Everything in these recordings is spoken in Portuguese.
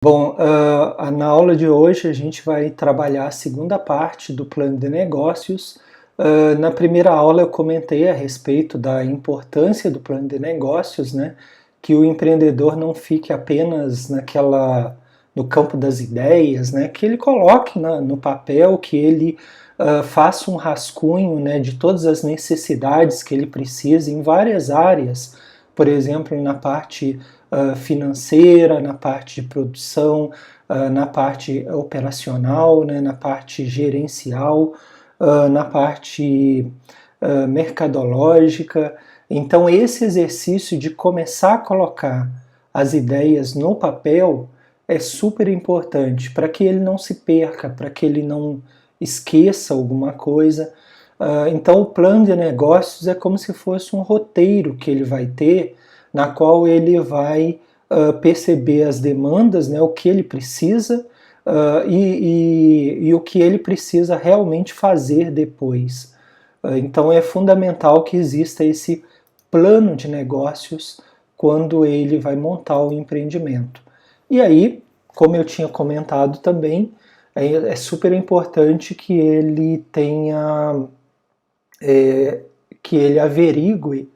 Bom, na aula de hoje a gente vai trabalhar a segunda parte do plano de negócios. Na primeira aula eu comentei a respeito da importância do plano de negócios, né? Que o empreendedor não fique apenas no campo das ideias, né? Que ele coloque no papel, que ele faça um rascunho, né, de todas as necessidades que ele precisa em várias áreas, por exemplo, na parte financeira, na parte de produção, na parte operacional, né, na parte gerencial, na parte mercadológica. Então, esse exercício de começar a colocar as ideias no papel é super importante para que ele não se perca, para que ele não esqueça alguma coisa. Então, o plano de negócios é como se fosse um roteiro que ele vai ter, na qual ele vai perceber as demandas, né, o que ele precisa e o que ele precisa realmente fazer depois. Então é fundamental que exista esse plano de negócios quando ele vai montar o empreendimento. E aí, como eu tinha comentado também, é super importante que ele tenha, que ele averigue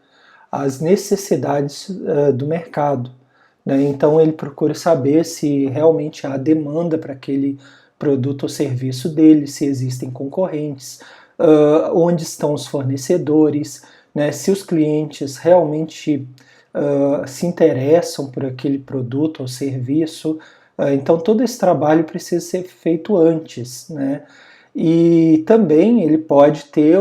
as necessidades do mercado, né? Então ele procura saber se realmente há demanda para aquele produto ou serviço dele, se existem concorrentes, onde estão os fornecedores, né? Se os clientes realmente se interessam por aquele produto ou serviço. Então todo esse trabalho precisa ser feito antes, né? E também ele pode ter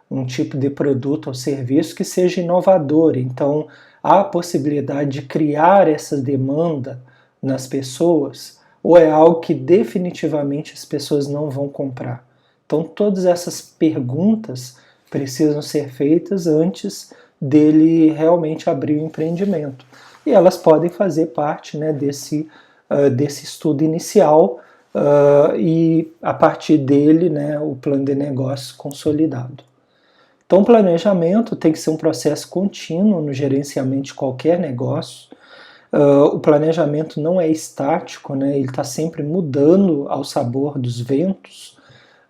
um tipo de produto ou serviço que seja inovador. Então, há a possibilidade de criar essa demanda nas pessoas, ou é algo que definitivamente as pessoas não vão comprar? Então, todas essas perguntas precisam ser feitas antes dele realmente abrir o empreendimento. E elas podem fazer parte, né, desse estudo inicial e, a partir dele, né, o plano de negócios consolidado. Então, o planejamento tem que ser um processo contínuo no gerenciamento de qualquer negócio. O planejamento não é estático, né? Ele está sempre mudando ao sabor dos ventos,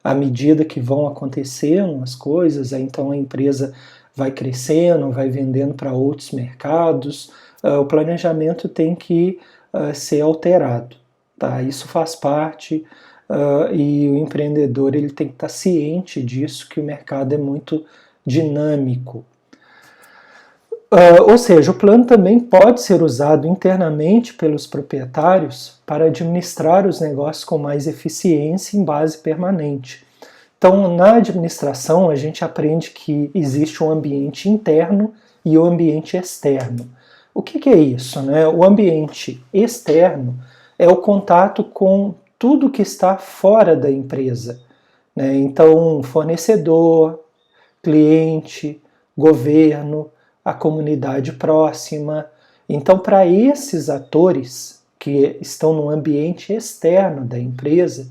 à medida que vão acontecendo as coisas. Então, a empresa vai crescendo, vai vendendo para outros mercados. O planejamento tem que ser alterado. Tá? Isso faz parte e o empreendedor ele tem que estar ciente disso, que o mercado é muito dinâmico. Ou seja, o plano também pode ser usado internamente pelos proprietários para administrar os negócios com mais eficiência em base permanente. Então, na administração, a gente aprende que existe um ambiente interno e o ambiente externo. O que é isso, né? O ambiente externo é o contato com tudo que está fora da empresa, né? Então, fornecedor, cliente, governo, a comunidade próxima. Então, para esses atores que estão no ambiente externo da empresa,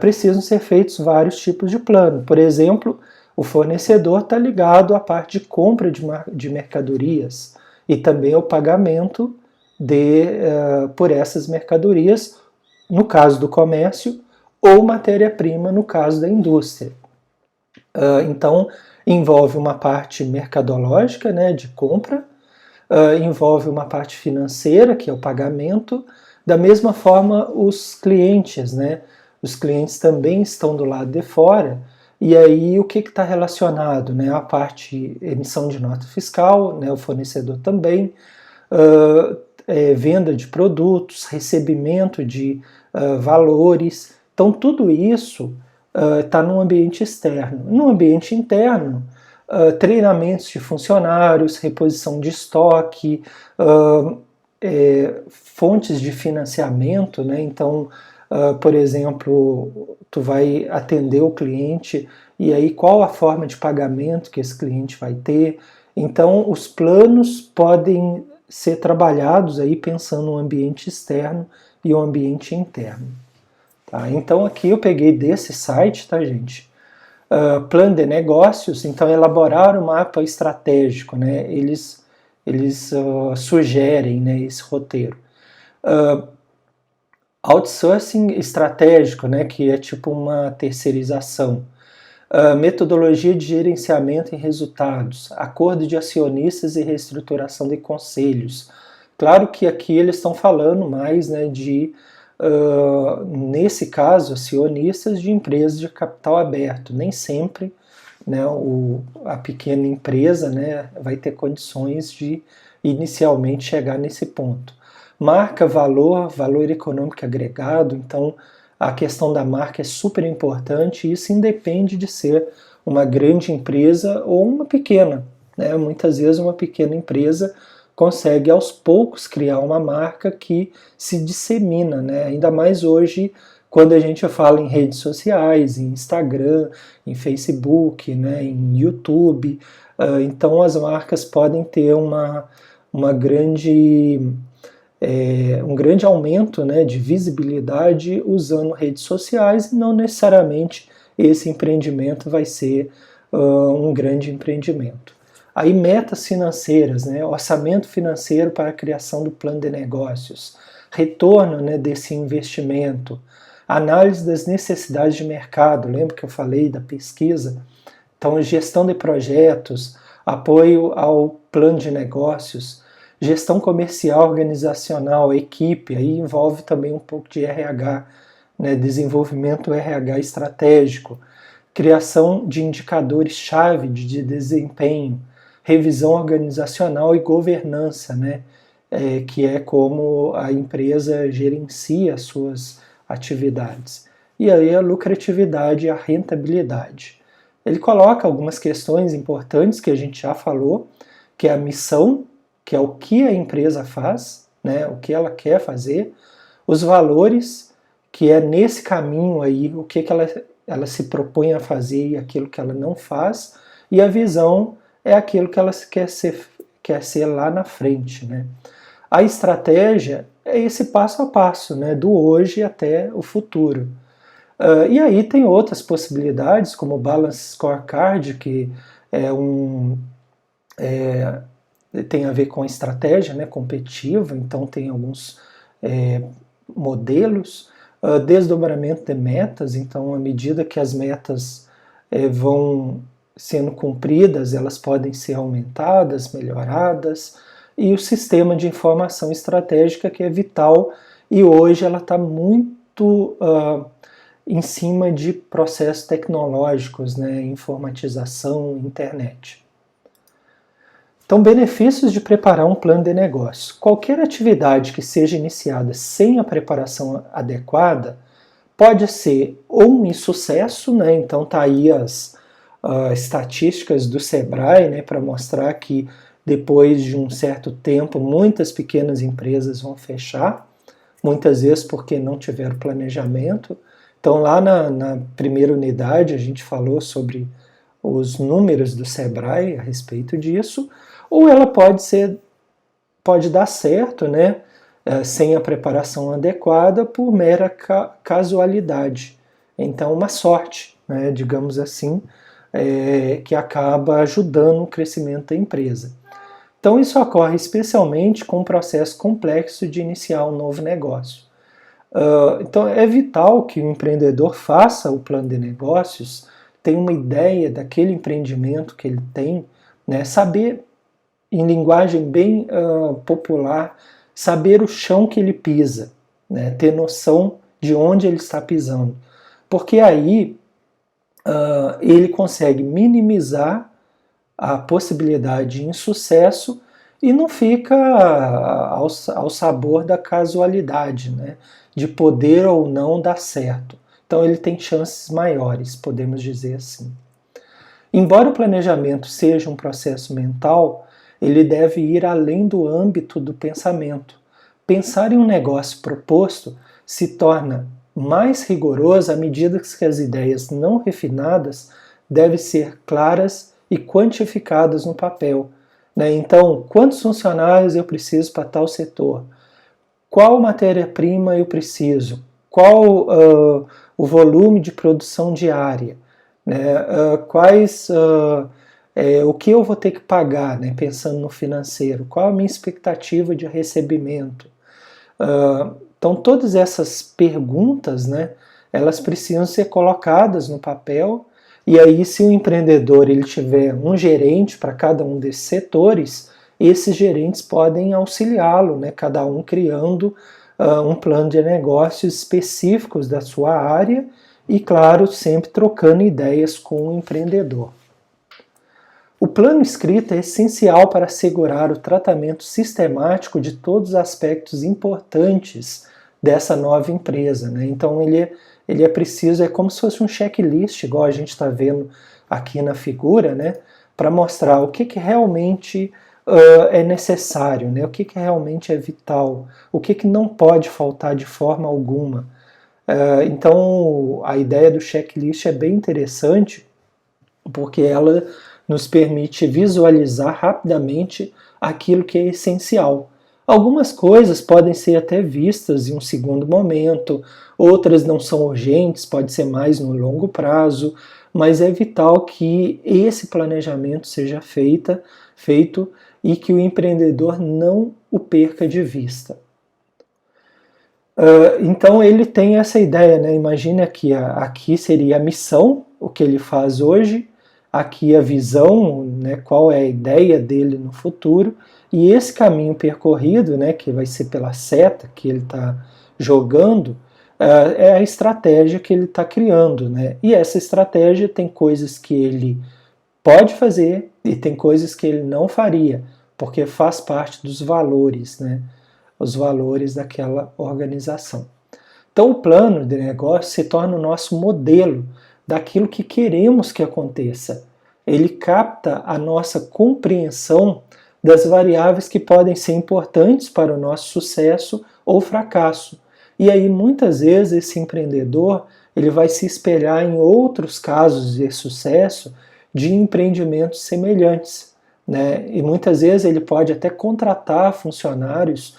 precisam ser feitos vários tipos de plano. Por exemplo, o fornecedor está ligado à parte de compra de mercadorias e também ao pagamento por essas mercadorias, no caso do comércio, ou matéria-prima, no caso da indústria. Então, envolve uma parte mercadológica, né, de compra, envolve uma parte financeira, que é o pagamento. Da mesma forma, os clientes, né? Os clientes também estão do lado de fora. E aí, o que está relacionado? Né? A parte emissão de nota fiscal, né, o fornecedor também, venda de produtos, recebimento de valores. Então, tudo isso está no ambiente externo. No ambiente interno, treinamentos de funcionários, reposição de estoque, fontes de financiamento, né? Então, por exemplo, tu vai atender o cliente e aí qual a forma de pagamento que esse cliente vai ter. Então, os planos podem ser trabalhados aí pensando no ambiente externo e o ambiente interno. Tá? Então aqui eu peguei desse site, tá, gente? Plano de negócios, então elaborar um mapa estratégico, né? Eles sugerem, né, esse roteiro. Outsourcing estratégico, né, que é tipo uma terceirização. Metodologia de gerenciamento em resultados, acordo de acionistas e reestruturação de conselhos. Claro que aqui eles estão falando mais, né, nesse caso, acionistas de empresas de capital aberto. Nem sempre, né, a pequena empresa, né, vai ter condições de inicialmente chegar nesse ponto. Marca, valor econômico agregado, então a questão da marca é super importante e isso independe de ser uma grande empresa ou uma pequena, né? Muitas vezes uma pequena empresa consegue aos poucos criar uma marca que se dissemina, né? Ainda mais hoje quando a gente fala em redes sociais, em Instagram, em Facebook, né? Em YouTube, então as marcas podem ter uma grande um grande aumento, né, de visibilidade usando redes sociais e não necessariamente esse empreendimento vai ser um grande empreendimento. Aí metas financeiras, né, orçamento financeiro para a criação do plano de negócios, retorno, né, desse investimento, análise das necessidades de mercado, lembra que eu falei da pesquisa? Então, gestão de projetos, apoio ao plano de negócios, gestão comercial, organizacional, equipe, aí envolve também um pouco de RH, né, desenvolvimento RH estratégico, criação de indicadores-chave de desempenho, revisão organizacional e governança, né, que é como a empresa gerencia as suas atividades. E aí a lucratividade e a rentabilidade. Ele coloca algumas questões importantes que a gente já falou, que é a missão, que é o que a empresa faz, né, o que ela quer fazer, os valores, que é nesse caminho aí o que ela se propõe a fazer e aquilo que ela não faz, e a visão é aquilo que ela quer ser lá na frente. Né. A estratégia é esse passo a passo, né, do hoje até o futuro. E aí tem outras possibilidades, como o Balance Scorecard, que tem a ver com estratégia, né, competitiva, então tem alguns modelos, desdobramento de metas, então à medida que as metas vão sendo cumpridas, elas podem ser aumentadas, melhoradas, e o sistema de informação estratégica que é vital e hoje ela está muito em cima de processos tecnológicos, né, informatização, internet. Então, benefícios de preparar um plano de negócio. Qualquer atividade que seja iniciada sem a preparação adequada pode ser ou um insucesso, né? Então tá aí as estatísticas do Sebrae, né, para mostrar que depois de um certo tempo muitas pequenas empresas vão fechar, muitas vezes porque não tiveram planejamento. Então lá na primeira unidade a gente falou sobre os números do Sebrae a respeito disso, ou ela pode dar certo, né, sem a preparação adequada por mera casualidade. Então uma sorte, né, digamos assim, que acaba ajudando o crescimento da empresa. Então isso ocorre especialmente com um processo complexo de iniciar um novo negócio. Então é vital que o empreendedor faça o plano de negócios, tenha uma ideia daquele empreendimento que ele tem, né, saber, em linguagem bem popular, saber o chão que ele pisa, né, ter noção de onde ele está pisando. Porque aí ele consegue minimizar a possibilidade de insucesso e não fica ao sabor da casualidade, né, de poder ou não dar certo. Então ele tem chances maiores, podemos dizer assim. Embora o planejamento seja um processo mental, ele deve ir além do âmbito do pensamento. Pensar em um negócio proposto se torna mais rigoroso à medida que as ideias não refinadas devem ser claras e quantificadas no papel. Então, quantos funcionários eu preciso para tal setor? Qual matéria-prima eu preciso? Qual o volume de produção diária? O que eu vou ter que pagar, né, pensando no financeiro? Qual a minha expectativa de recebimento? Então todas essas perguntas, né, elas precisam ser colocadas no papel, e aí se o empreendedor ele tiver um gerente para cada um desses setores, esses gerentes podem auxiliá-lo, né, cada um criando um plano de negócios específicos da sua área e, claro, sempre trocando ideias com o empreendedor. O plano escrito é essencial para assegurar o tratamento sistemático de todos os aspectos importantes dessa nova empresa, né? Então ele é preciso, é como se fosse um checklist, igual a gente está vendo aqui na figura, né? Para mostrar o que realmente é necessário, né? O que realmente é vital, o que não pode faltar de forma alguma. Então a ideia do checklist é bem interessante, porque ela nos permite visualizar rapidamente aquilo que é essencial. Algumas coisas podem ser até vistas em um segundo momento, outras não são urgentes, pode ser mais no longo prazo, mas é vital que esse planejamento seja feito e que o empreendedor não o perca de vista. Então ele tem essa ideia, né? Imagina que aqui seria a missão, o que ele faz hoje, aqui a visão, né? Qual é a ideia dele no futuro, e esse caminho percorrido, né? Que vai ser pela seta que ele está jogando, é a estratégia que ele está criando, né? E essa estratégia tem coisas que ele pode fazer e tem coisas que ele não faria, porque faz parte dos valores, né? Os valores daquela organização. Então o plano de negócio se torna o nosso modelo daquilo que queremos que aconteça. Ele capta a nossa compreensão das variáveis que podem ser importantes para o nosso sucesso ou fracasso. E aí muitas vezes esse empreendedor ele vai se espelhar em outros casos de sucesso de empreendimentos semelhantes, né? E muitas vezes ele pode até contratar funcionários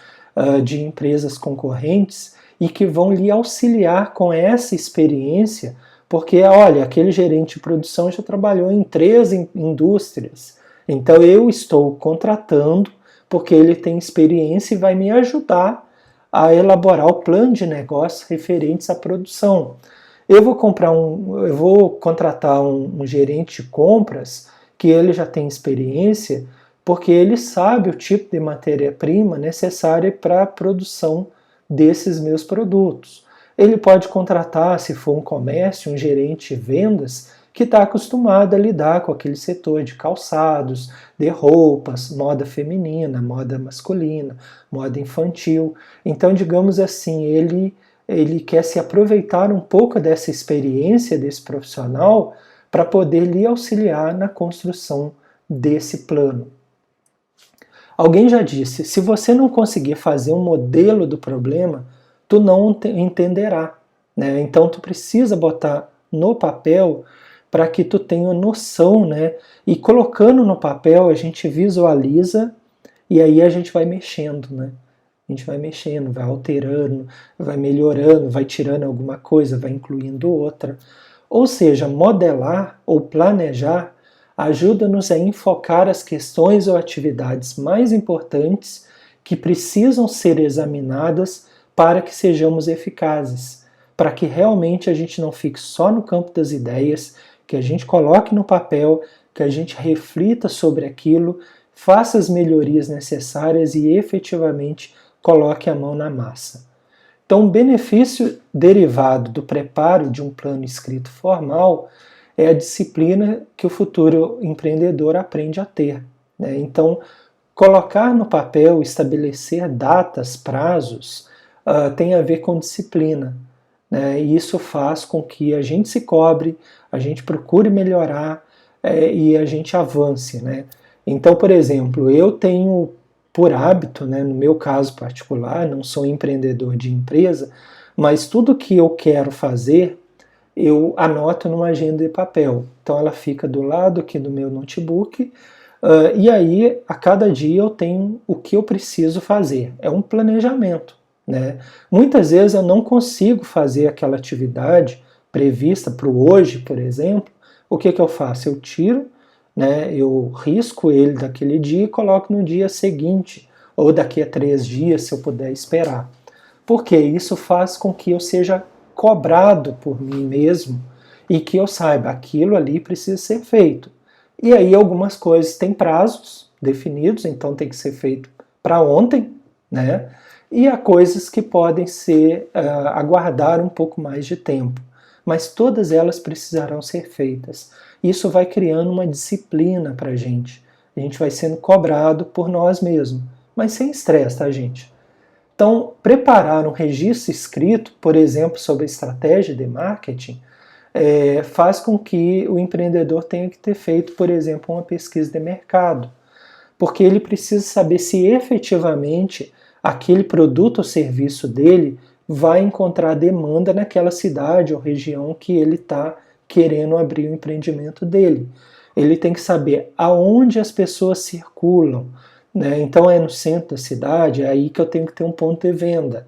de empresas concorrentes e que vão lhe auxiliar com essa experiência, porque, olha, aquele gerente de produção já trabalhou em 3 indústrias, então eu estou contratando porque ele tem experiência e vai me ajudar a elaborar o plano de negócios referentes à produção. Eu vou contratar um gerente de compras que ele já tem experiência, porque ele sabe o tipo de matéria-prima necessária para a produção desses meus produtos. Ele pode contratar, se for um comércio, um gerente de vendas que está acostumado a lidar com aquele setor de calçados, de roupas, moda feminina, moda masculina, moda infantil. Então, digamos assim, ele quer se aproveitar um pouco dessa experiência desse profissional para poder lhe auxiliar na construção desse plano. Alguém já disse, se você não conseguir fazer um modelo do problema, tu não entenderá, né? Então tu precisa botar no papel para que tu tenha noção, né? E colocando no papel a gente visualiza e aí a gente vai mexendo, né? A gente vai mexendo, vai alterando, vai melhorando, vai tirando alguma coisa, vai incluindo outra. Ou seja, modelar ou planejar ajuda-nos a enfocar as questões ou atividades mais importantes que precisam ser examinadas para que sejamos eficazes, para que realmente a gente não fique só no campo das ideias, que a gente coloque no papel, que a gente reflita sobre aquilo, faça as melhorias necessárias e efetivamente coloque a mão na massa. Então, o benefício derivado do preparo de um plano escrito formal é a disciplina que o futuro empreendedor aprende a ter, né? Então, colocar no papel, estabelecer datas, prazos, tem a ver com disciplina, né? E isso faz com que a gente se cobre, a gente procure melhorar e a gente avance, né? Então, por exemplo, eu tenho por hábito, né, no meu caso particular, não sou empreendedor de empresa, mas tudo que eu quero fazer, eu anoto numa agenda de papel. Então ela fica do lado aqui do meu notebook, e aí a cada dia eu tenho o que eu preciso fazer. É um planejamento, né? Muitas vezes eu não consigo fazer aquela atividade prevista para o hoje, por exemplo. O que eu faço? Eu tiro, né, eu risco ele daquele dia e coloco no dia seguinte, ou daqui a 3 dias, se eu puder esperar. porque isso faz com que eu seja cobrado por mim mesmo e que eu saiba, aquilo ali precisa ser feito. E aí algumas coisas têm prazos definidos, então tem que ser feito para ontem, né? E há coisas que podem ser aguardar um pouco mais de tempo, mas todas elas precisarão ser feitas. Isso vai criando uma disciplina para a gente vai sendo cobrado por nós mesmos, mas sem estresse, tá, gente? Então, preparar um registro escrito, por exemplo, sobre estratégia de marketing, faz com que o empreendedor tenha que ter feito, por exemplo, uma pesquisa de mercado, porque ele precisa saber se efetivamente aquele produto ou serviço dele vai encontrar demanda naquela cidade ou região que ele está querendo abrir o empreendimento dele. Ele tem que saber aonde as pessoas circulam, né? Então é no centro da cidade, é aí que eu tenho que ter um ponto de venda.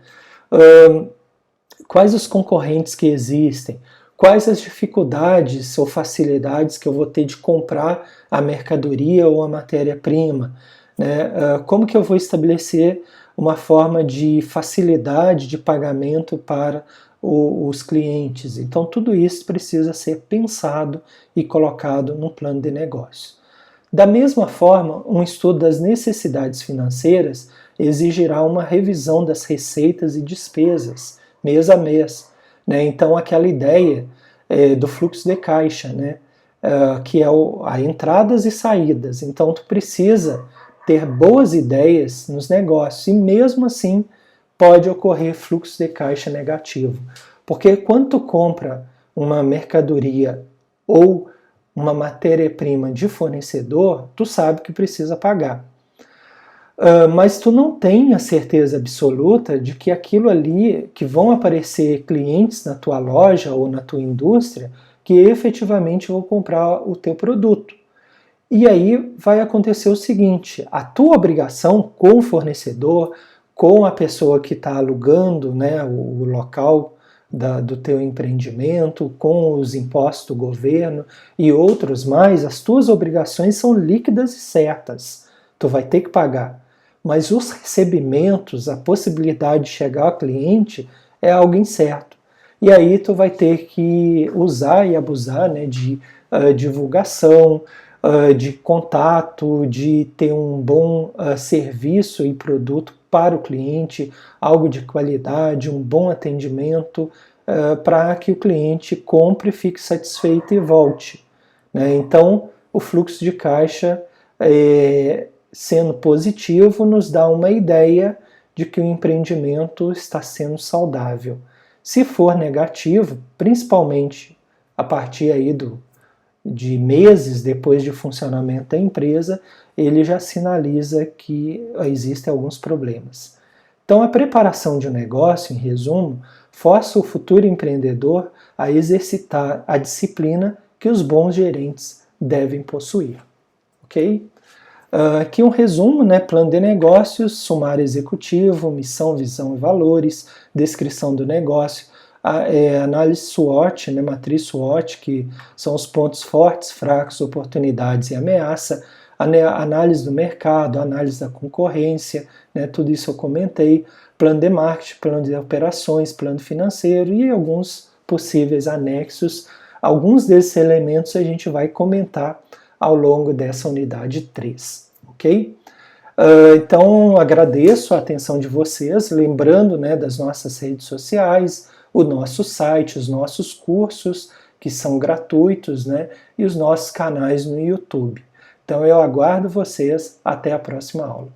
Quais os concorrentes que existem? Quais as dificuldades ou facilidades que eu vou ter de comprar a mercadoria ou a matéria-prima? Né? Como que eu vou estabelecer uma forma de facilidade de pagamento para os clientes? Então tudo isso precisa ser pensado e colocado no plano de negócio. Da mesma forma, um estudo das necessidades financeiras exigirá uma revisão das receitas e despesas, mês a mês. Né? Então aquela ideia do fluxo de caixa, né? Que é a entradas e saídas. Então tu precisa ter boas ideias nos negócios e mesmo assim pode ocorrer fluxo de caixa negativo. Porque quando tu compra uma mercadoria ou uma matéria-prima de fornecedor, tu sabe que precisa pagar. Mas tu não tem a certeza absoluta de que aquilo ali, que vão aparecer clientes na tua loja ou na tua indústria, que efetivamente vão comprar o teu produto. E aí vai acontecer o seguinte, a tua obrigação com o fornecedor, com a pessoa que está alugando, né, o local do teu empreendimento, com os impostos do governo e outros mais, as tuas obrigações são líquidas e certas. Tu vai ter que pagar. Mas os recebimentos, a possibilidade de chegar ao cliente é algo incerto. E aí tu vai ter que usar e abusar, né, de divulgação, de contato, de ter um bom serviço e produto para o cliente, algo de qualidade, um bom atendimento, para que o cliente compre, fique satisfeito e volte. Né? Então, o fluxo de caixa, sendo positivo, nos dá uma ideia de que o empreendimento está sendo saudável. Se for negativo, principalmente a partir aí de meses depois de funcionamento da empresa, ele já sinaliza que existem alguns problemas. Então, a preparação de um negócio, em resumo, força o futuro empreendedor a exercitar a disciplina que os bons gerentes devem possuir. Ok? Aqui um resumo, né? Plano de negócios, sumário executivo, missão, visão e valores, descrição do negócio, análise SWOT, né? Matriz SWOT, que são os pontos fortes, fracos, oportunidades e ameaça, análise do mercado, análise da concorrência, né? Tudo isso eu comentei, plano de marketing, plano de operações, plano financeiro e alguns possíveis anexos. Alguns desses elementos a gente vai comentar ao longo dessa unidade 3, ok? Então, agradeço a atenção de vocês, lembrando, né, das nossas redes sociais, o nosso site, os nossos cursos, que são gratuitos, né, e os nossos canais no YouTube. Então, eu aguardo vocês, até a próxima aula.